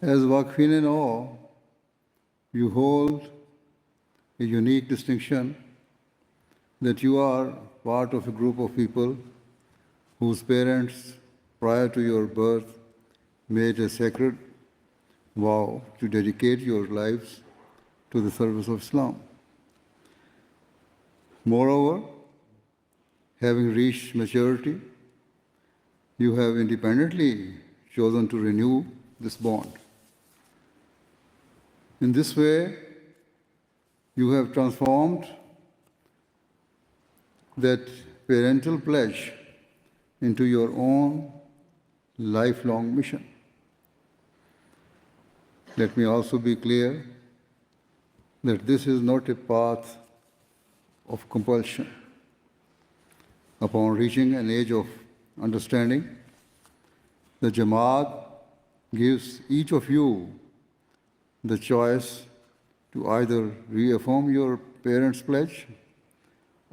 As Waqf Nau, you hold a unique distinction that you are part of a group of people whose parents, prior to your birth, made a sacred vow to dedicate your lives to the service of Islam. Moreover, having reached maturity, you have independently chosen to renew this bond. In this way, you have transformed that parental pledge into your own lifelong mission. Let me also be clear that this is not a path of compulsion. Upon reaching an age of understanding, the Jamaat gives each of you the choice to either reaffirm your parents' pledge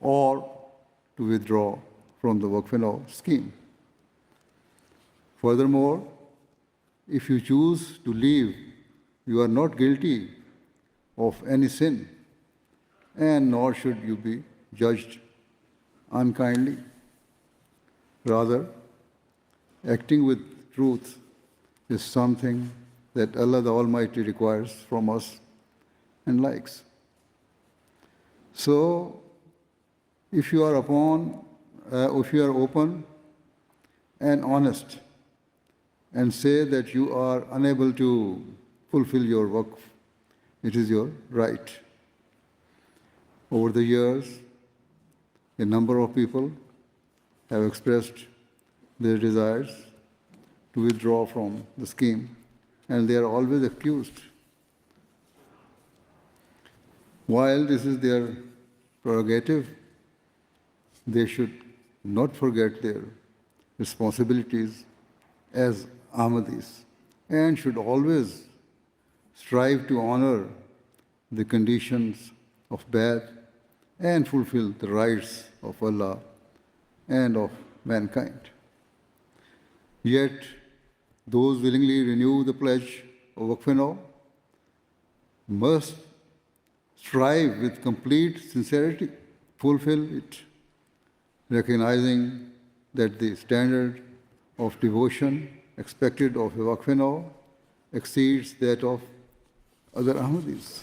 or to withdraw from the Waqf Nau scheme. Furthermore, if you choose to leave, you are not guilty of any sin, and nor should you be judged unkindly. Rather, acting with truth is something that Allah the Almighty requires from us and likes. So, if you are open and honest and say that you are unable to fulfill your waqf, it is your right. Over the years, a number of people have expressed their desires to withdraw from the scheme, and they are always accused. While this is their prerogative, they should not forget their responsibilities as Ahmadis and should always strive to honor the conditions of Bai'at and fulfill the rights of Allah and of mankind. Yet, those willingly renew the pledge of Waqf Nau must strive with complete sincerity, fulfill it, recognizing that the standard of devotion expected of a Waqf Nau exceeds that of other Ahmadis.